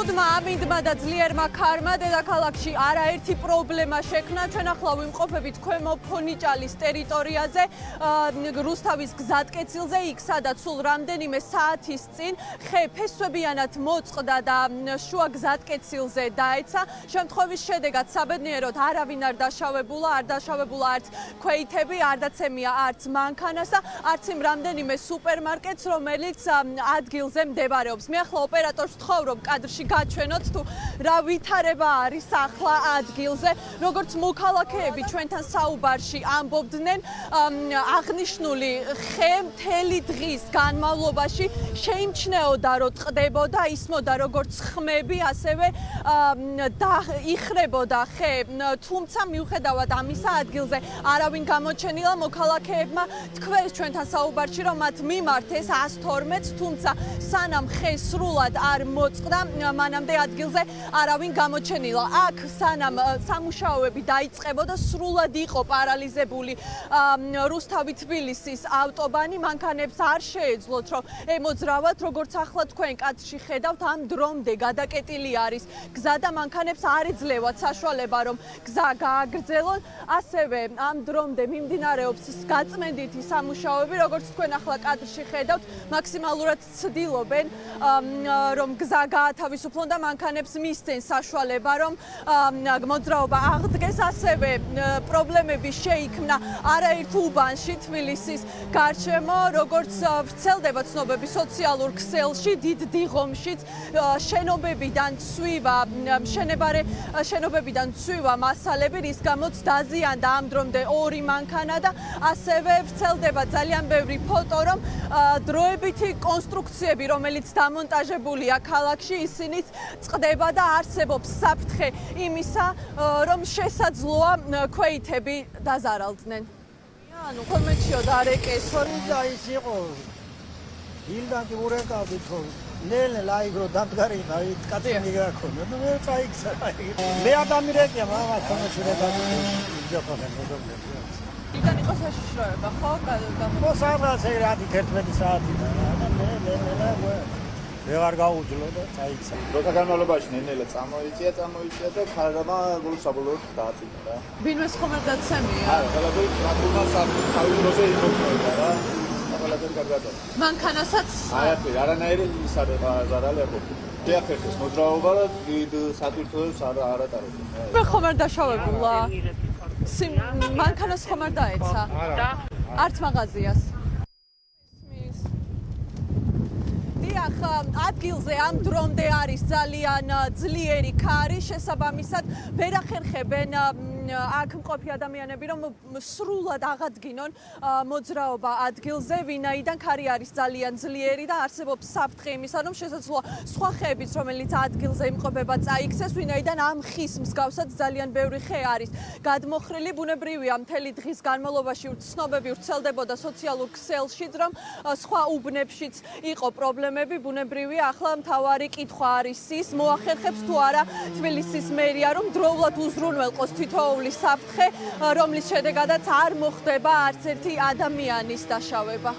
ცუდმა ამინდმა და ძლიერმა ქარმა დედაქალაქში არაერთი პრობლემა შექმნა. ჩვენ ახლა ვიმყოფებით ქვემო ფონიჭალის ტერიტორიაზე, რუსთავის გზატკეცილზე, იქ სადაც სულ რამდენიმე საათის წინ ხე ფესვებიანად მოწყდა და შუა გზატკეცილზე დაეცა. შემთხვევის შედეგად საბედნიეროდ არავინ არ დაშავებულა არც ქვეითები, არ დაცემია არც მანქანას და არც იმ რამდენიმე სუპერმარკეტს, რომელიც ადგილზე მდებარეობს. მე ახლა ოპერატორს ვთხოვ, რომ კადრში გაჩვენოთ თუ რა ვითარება არის ახლა ადგილზე. როგორც მოქალაქეები ჩვენთან საუბარში ამბობდნენ, აღნიშნული ხე მთელი დღის განმავლობაში შეიმჩნეოდა, რომ ტყდებოდა, ისმოდა როგორც ხმები, ასევე იხრებოდა ხე, თუმცა მიუხედავად ამისა ადგილზე არავინ გამოჩენილა. მოქალაქეებმა თქვეს ჩვენთან საუბარში, რომ მათ მიმართეს 112-ს, თუმცა სანამ ხე სრულად არ მოწყდა, მანამდე ადგილზე არავინ გამოჩენილა. აქ სანამ სამუშაოები დაიწყებოდა, სრულად იყო პარალიზებული რუსთავი-თბილისის ავტობანი. მანქანებს არ შეეძლოთ, რომ ემოძრავათ, როგორც ახლა თქვენ კადრში ხედავთ, ამ დრომდე გადაკეტილი არის გზა და მანქანებს არ ეძლევათ საშუალება, რომ გზა გააგრძელონ. ასევე ამ დრომდე მიმდინარეობს გაწმენდითი სამუშაოები, როგორც თქვენ ახლა კადრში ხედავთ, მაქსიმალურად ცდილობენ, რომ გზა გაათავისუფლონ და მანქანებს მისცენ საშუალება, რომ მოძრაობა აღდგეს. ასევე პრობლემები შეიქმნა არაერთ უბანში თბილისის გარშემო, როგორც ვრცელდება ცნობები სოციალურ ქსელში, დიდ დიღომშიც შენობებიდან ცვივა მასალები, რის გამოც დაზიანდა ამ დრომდე 2 მანქანა და ასევე ვრცელდება ძალიან ბევრი ფოტო, რომ დროებითი კონსტრუქციები, რომელიც დამონტაჟებულია ქალაქში, ისინიც წყდება და არსებობს საფრთხე იმისა, რომ შესაძლოა ქვეითები დაზარალდნენ. ანუ ხომეჩიო და არეკესო და ის იყო ილდან კი ურეკავდით, რომ ნელ ლაიგრო დამდგარი და კაცი მიგაქონდა. ნუ მე წაიქცა. მე ადამიანია, მაგრამ ხომეჩურება იძახობენ მოგონებს. იდან იყო საშიშროება, ხო? ხო, სადღაც 11 საათი და მე ვარ გაუძლო და წაიქცა. დროთა განმავლობაში ნენელა წამოიწია და ქარგამა საბოლოოდ დააწინა რა. ვინმეს ხომ არ დაცემია? არა, ყველაფერი ტრაქტორმა თავის დროზე იმოქმედა რა. ყველაფერი კარგად. მანქანასაც არანაირი ის არ ზარალი არ ყოფილა. შეახერხეს მოძრაობა და დიდ სატვირთოებს არ ატარებდა. მე ხომ არ დაშავებულა? მანქანას ხომ არ დაეცა? არა. არც მაღაზიას. დიახ, ადგილზე ამ დრომდე არის ძალიან ძლიერი ქარი, შესაბამისად ვერ ახერხებენ აქ მყოფი ადამიანები, რომ სრულად აღადგინონ მოძრაობა ადგილზე, ვინაიდან ქარი არის ძალიან ძლიერი და არსებობს საფრთხე იმისა, რომ შესაძლოა სხვა ხეებიც, რომელიც ადგილზე იმყოფება, წაიქცეს, ვინაიდან ამ ხის მსგავსად ძალიან ბევრი ხე არის გადმოხრილი. ბუნებრივია, მთელი დღის განმავლობაში ცნობები ვრცელდებოდა სოციალურ ქსელშიც, რომ სხვა უბნებშიც იყო პრობლემები. ბუნებრივია, ახლა მთავარი კითხვა არის ის, მოახერხებს თუ არა თბილისის მერია, რომ დროულად უზრუნველყოს თითოეული საფრთხე, რომლის შედეგადაც არ მოხდება არც ერთი ადამიანის დაშავება.